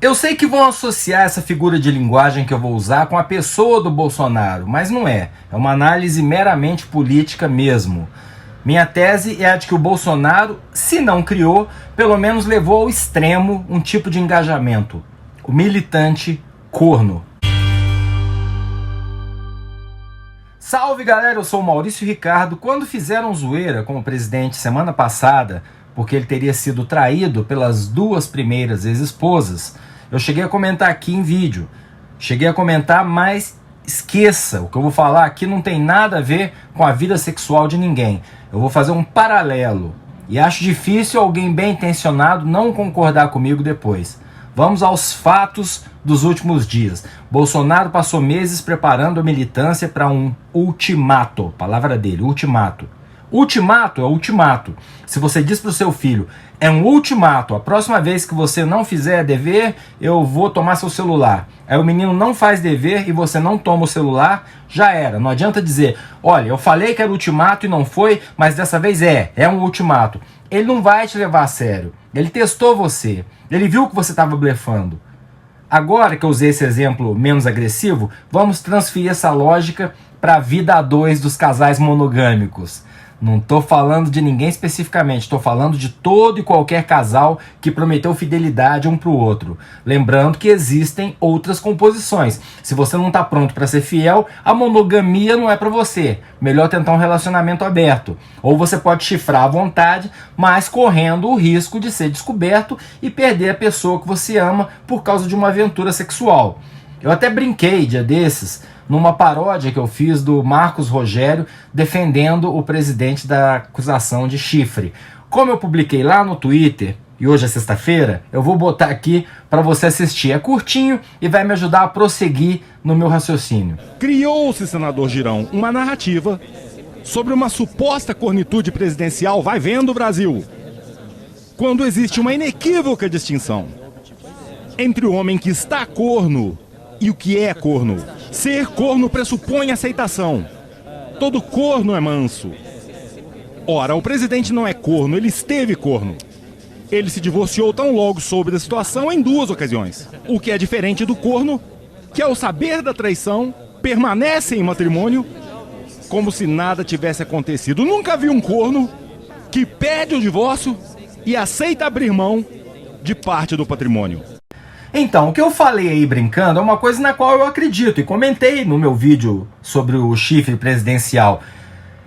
Eu sei que vão associar essa figura de linguagem que eu vou usar com a pessoa do Bolsonaro, mas não é. É uma análise meramente política mesmo. Minha tese é a de que o Bolsonaro, se não criou, pelo menos levou ao extremo um tipo de engajamento: o militante corno. Salve galera, eu sou o Maurício Ricardo. Quando fizeram zoeira com o presidente semana passada, porque ele teria sido traído pelas duas primeiras ex-esposas, eu cheguei a comentar aqui em vídeo. Cheguei a comentar, mas esqueça, o que eu vou falar aqui não tem nada a ver com a vida sexual de ninguém. Eu vou fazer um paralelo. E acho difícil alguém bem intencionado não concordar comigo depois. Vamos aos fatos dos últimos dias. Bolsonaro passou meses preparando a militância para um ultimato. Palavra dele, ultimato. Ultimato é ultimato. Se você diz para o seu filho, é um ultimato, a próxima vez que você não fizer dever, eu vou tomar seu celular. Aí o menino não faz dever e você não toma o celular, já era. Não adianta dizer, olha, eu falei que era ultimato e não foi, mas dessa vez é um ultimato. Ele não vai te levar a sério. Ele testou você. Ele viu que você estava blefando. Agora que eu usei esse exemplo menos agressivo, vamos transferir essa lógica para a vida a dois dos casais monogâmicos. Não estou falando de ninguém especificamente, estou falando de todo e qualquer casal que prometeu fidelidade um para o outro. Lembrando que existem outras composições. Se você não está pronto para ser fiel, a monogamia não é para você. Melhor tentar um relacionamento aberto. Ou você pode chifrar à vontade, mas correndo o risco de ser descoberto e perder a pessoa que você ama por causa de uma aventura sexual. Eu até brinquei dia desses numa paródia que eu fiz do Marcos Rogério defendendo o presidente da acusação de chifre. Como eu publiquei lá no Twitter, e hoje é sexta-feira, eu vou botar aqui para você assistir. É curtinho e vai me ajudar a prosseguir no meu raciocínio. Criou-se, senador Girão, uma narrativa sobre uma suposta cornitude presidencial, vai vendo, Brasil, quando existe uma inequívoca distinção entre o homem que está corno e o que é corno. Ser corno pressupõe aceitação. Todo corno é manso. Ora, o presidente não é corno, ele esteve corno. Ele se divorciou tão logo soube da situação em duas ocasiões. O que é diferente do corno, que ao saber da traição, permanece em matrimônio como se nada tivesse acontecido. Nunca vi um corno que pede o divórcio e aceita abrir mão de parte do patrimônio. Então, o que eu falei aí brincando é uma coisa na qual eu acredito e comentei no meu vídeo sobre o chifre presidencial.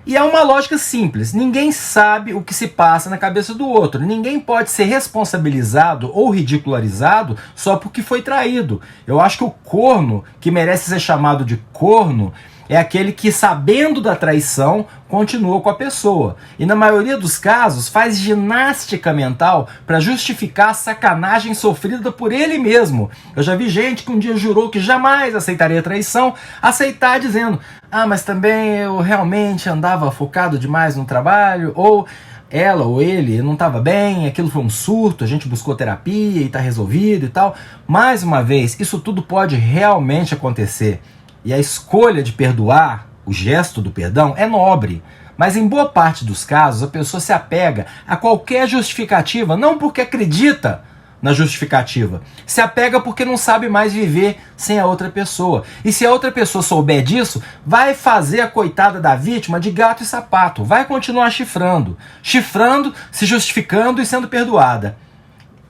E é uma lógica simples, ninguém sabe o que se passa na cabeça do outro, ninguém pode ser responsabilizado ou ridicularizado só porque foi traído. Eu acho que o corno, que merece ser chamado de corno, é aquele que, sabendo da traição, continua com a pessoa. E na maioria dos casos faz ginástica mental para justificar a sacanagem sofrida por ele mesmo. Eu já vi gente que um dia jurou que jamais aceitaria a traição, aceitar dizendo, mas também eu realmente andava focado demais no trabalho, ou ela ou ele não estava bem, aquilo foi um surto, a gente buscou terapia e está resolvido e tal. Mais uma vez, isso tudo pode realmente acontecer. E a escolha de perdoar, o gesto do perdão, é nobre. Mas em boa parte dos casos, a pessoa se apega a qualquer justificativa, não porque acredita na justificativa. Se apega porque não sabe mais viver sem a outra pessoa. E se a outra pessoa souber disso, vai fazer a coitada da vítima de gato e sapato. Vai continuar chifrando. Chifrando, se justificando e sendo perdoada.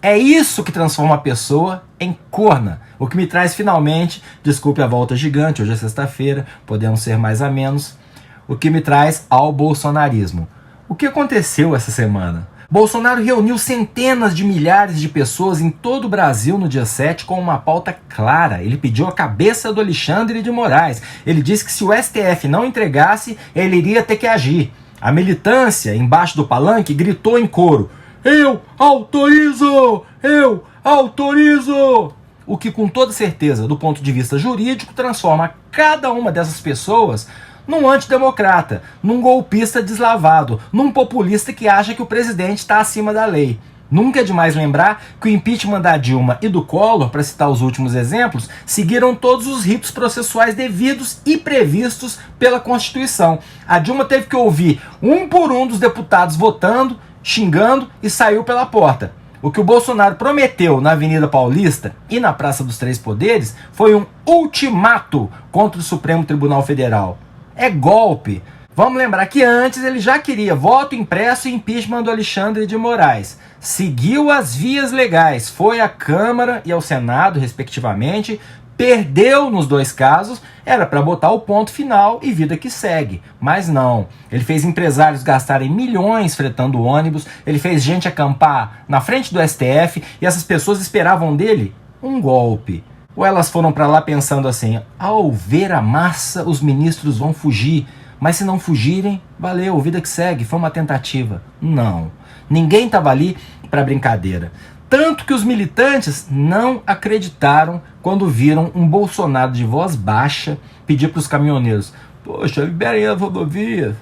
É isso que transforma a pessoa em corna. O que me traz finalmente, desculpe a volta gigante, hoje é sexta-feira, podemos ser mais a menos, o que me traz ao bolsonarismo. O que aconteceu essa semana? Bolsonaro reuniu centenas de milhares de pessoas em todo o Brasil no dia 7 com uma pauta clara. Ele pediu a cabeça do Alexandre de Moraes. Ele disse que se o STF não entregasse, ele iria ter que agir. A militância, embaixo do palanque, gritou em coro: "Eu autorizo! Eu autorizo!" O que, com toda certeza, do ponto de vista jurídico, transforma cada uma dessas pessoas num antidemocrata, num golpista deslavado, num populista que acha que o presidente está acima da lei. Nunca é demais lembrar que o impeachment da Dilma e do Collor, para citar os últimos exemplos, seguiram todos os ritos processuais devidos e previstos pela Constituição. A Dilma teve que ouvir um por um dos deputados votando, xingando e saiu pela porta. O que o Bolsonaro prometeu na Avenida Paulista e na Praça dos Três Poderes foi um ultimato contra o Supremo Tribunal Federal. É golpe. Vamos lembrar que antes ele já queria voto impresso e impeachment do Alexandre de Moraes. Seguiu as vias legais, foi à Câmara e ao Senado, respectivamente, perdeu nos dois casos, era para botar o ponto final e vida que segue. Mas não, ele fez empresários gastarem milhões fretando ônibus, ele fez gente acampar na frente do STF e essas pessoas esperavam dele um golpe. Ou elas foram para lá pensando assim, ao ver a massa os ministros vão fugir, mas se não fugirem, valeu, vida que segue, foi uma tentativa. Não, ninguém estava ali para brincadeira. Tanto que os militantes não acreditaram quando viram um Bolsonaro de voz baixa pedir para os caminhoneiros, poxa, liberem as rodovias.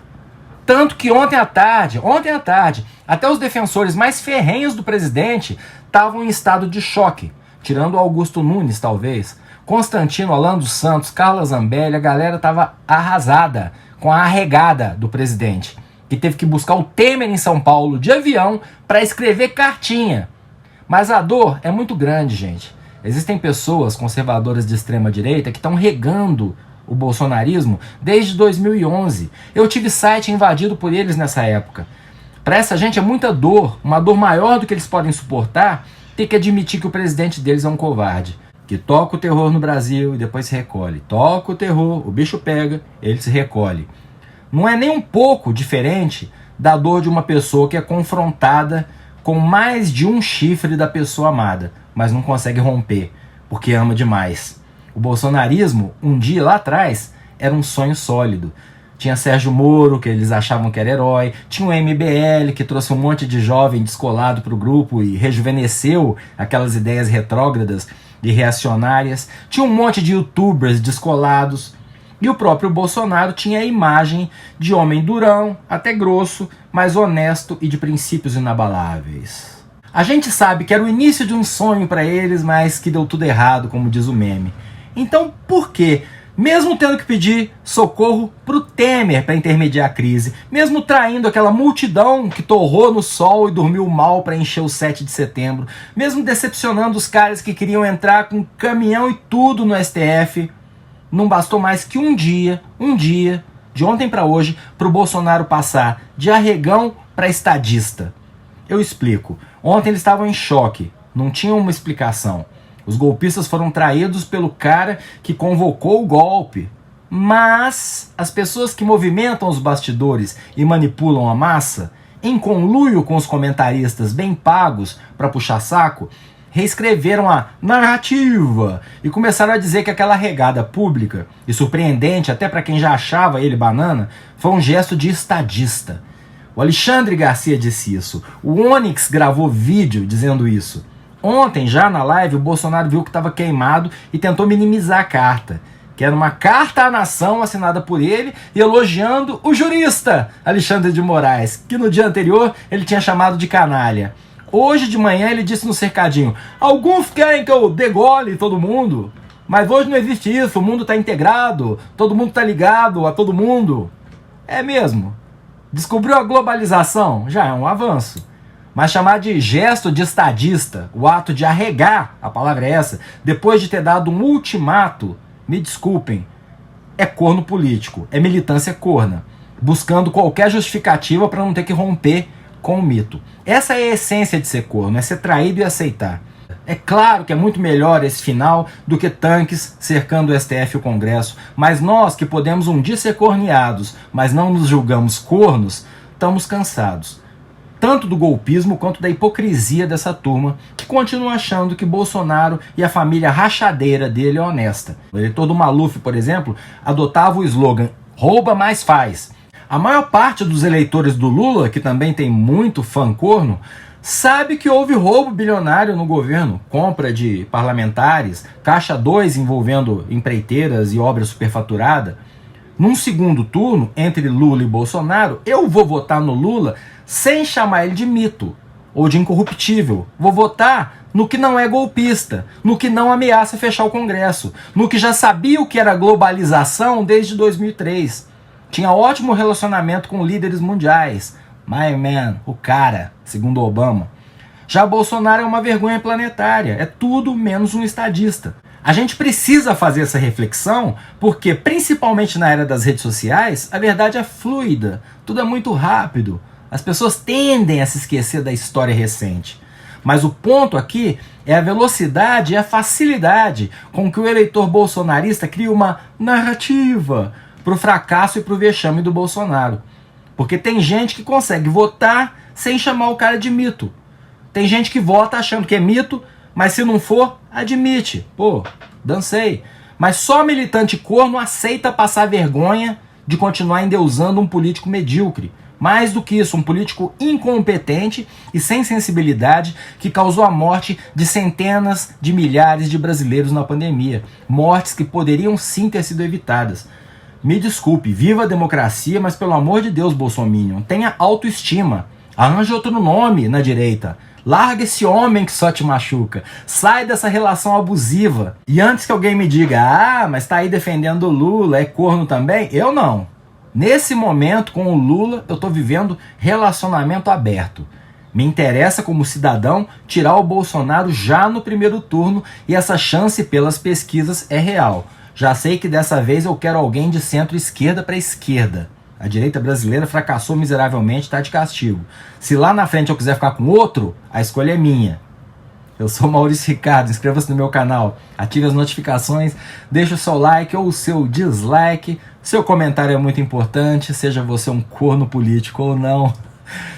Tanto que ontem à tarde, até os defensores mais ferrenhos do presidente estavam em estado de choque, tirando Augusto Nunes, talvez. Constantino, Alan dos Santos, Carla Zambelli, a galera estava arrasada com a arregada do presidente, que teve que buscar o Temer em São Paulo de avião para escrever cartinha. Mas a dor é muito grande, gente. Existem pessoas conservadoras de extrema direita que estão regando o bolsonarismo desde 2011. Eu tive site invadido por eles nessa época. Para essa gente é muita dor, uma dor maior do que eles podem suportar, ter que admitir que o presidente deles é um covarde. Que toca o terror no Brasil e depois se recolhe. Toca o terror, o bicho pega, ele se recolhe. Não é nem um pouco diferente da dor de uma pessoa que é confrontada com mais de um chifre da pessoa amada, mas não consegue romper, porque ama demais. O bolsonarismo, um dia lá atrás, era um sonho sólido. Tinha Sérgio Moro, que eles achavam que era herói, tinha o MBL, que trouxe um monte de jovem descolado para o grupo e rejuvenesceu aquelas ideias retrógradas e reacionárias, tinha um monte de youtubers descolados, e o próprio Bolsonaro tinha a imagem de homem durão, até grosso, mas honesto e de princípios inabaláveis. A gente sabe que era o início de um sonho para eles, mas que deu tudo errado, como diz o meme. Então, por quê? Mesmo tendo que pedir socorro para o Temer para intermediar a crise, mesmo traindo aquela multidão que torrou no sol e dormiu mal para encher o 7 de setembro, mesmo decepcionando os caras que queriam entrar com caminhão e tudo no STF, não bastou mais que um dia, de ontem para hoje, para o Bolsonaro passar de arregão para estadista. Eu explico. Ontem eles estavam em choque, não tinham uma explicação. Os golpistas foram traídos pelo cara que convocou o golpe. Mas as pessoas que movimentam os bastidores e manipulam a massa, em conluio com os comentaristas bem pagos para puxar saco, reescreveram a narrativa e começaram a dizer que aquela regada pública, e surpreendente até para quem já achava ele banana, foi um gesto de estadista. O Alexandre Garcia disse isso, o Onyx gravou vídeo dizendo isso. Ontem, já na live, o Bolsonaro viu que estava queimado e tentou minimizar a carta, que era uma carta à nação assinada por ele e elogiando o jurista Alexandre de Moraes, que no dia anterior ele tinha chamado de canalha. Hoje de manhã ele disse no cercadinho, alguns querem que eu degole todo mundo, mas hoje não existe isso, o mundo está integrado, todo mundo está ligado a todo mundo. É mesmo. Descobriu a globalização? Já é um avanço. Mas chamar de gesto de estadista, o ato de arregar, a palavra é essa, depois de ter dado um ultimato, me desculpem, é corno político, é militância corna, buscando qualquer justificativa para não ter que romper com o mito. Essa é a essência de ser corno, é ser traído e aceitar. É claro que é muito melhor esse final do que tanques cercando o STF e o Congresso, mas nós que podemos um dia ser corneados, mas não nos julgamos cornos, estamos cansados. Tanto do golpismo quanto da hipocrisia dessa turma, que continua achando que Bolsonaro e a família rachadeira dele é honesta. O eleitor do Maluf, por exemplo, adotava o slogan "rouba, mais faz". A maior parte dos eleitores do Lula, que também tem muito fã corno, sabe que houve roubo bilionário no governo, compra de parlamentares, caixa 2 envolvendo empreiteiras e obra superfaturada. Num segundo turno, entre Lula e Bolsonaro, eu vou votar no Lula sem chamar ele de mito ou de incorruptível. Vou votar no que não é golpista, no que não ameaça fechar o Congresso, no que já sabia o que era globalização desde 2003. Tinha ótimo relacionamento com líderes mundiais. My man, o cara, segundo Obama. Já Bolsonaro é uma vergonha planetária, é tudo menos um estadista. A gente precisa fazer essa reflexão porque, principalmente na era das redes sociais, a verdade é fluida, tudo é muito rápido. As pessoas tendem a se esquecer da história recente. Mas o ponto aqui é a velocidade e a facilidade com que o eleitor bolsonarista cria uma narrativa para o fracasso e para o vexame do Bolsonaro. Porque tem gente que consegue votar sem chamar o cara de mito. Tem gente que vota achando que é mito, mas se não for, admite. Pô, dancei. Mas só militante corno aceita passar vergonha de continuar endeusando um político medíocre. Mais do que isso, um político incompetente e sem sensibilidade que causou a morte de centenas de milhares de brasileiros na pandemia. Mortes que poderiam sim ter sido evitadas. Me desculpe, viva a democracia, mas pelo amor de Deus, bolsominion, tenha autoestima. Arranje outro nome na direita. Larga esse homem que só te machuca. Sai dessa relação abusiva. E antes que alguém me diga, mas tá aí defendendo o Lula, é corno também? Eu não. Nesse momento, com o Lula, eu tô vivendo relacionamento aberto. Me interessa, como cidadão, tirar o Bolsonaro já no primeiro turno e essa chance pelas pesquisas é real. Já sei que dessa vez eu quero alguém de centro-esquerda para esquerda. A direita brasileira fracassou miseravelmente, está de castigo. Se lá na frente eu quiser ficar com outro, a escolha é minha. Eu sou Maurício Ricardo, inscreva-se no meu canal, ative as notificações, deixe o seu like ou o seu dislike. Seu comentário é muito importante, seja você um corno político ou não.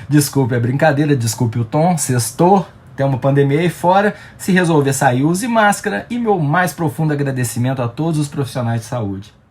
Desculpe a brincadeira, desculpe o tom, sextou, tem uma pandemia aí fora. Se resolver sair, use máscara. E meu mais profundo agradecimento a todos os profissionais de saúde.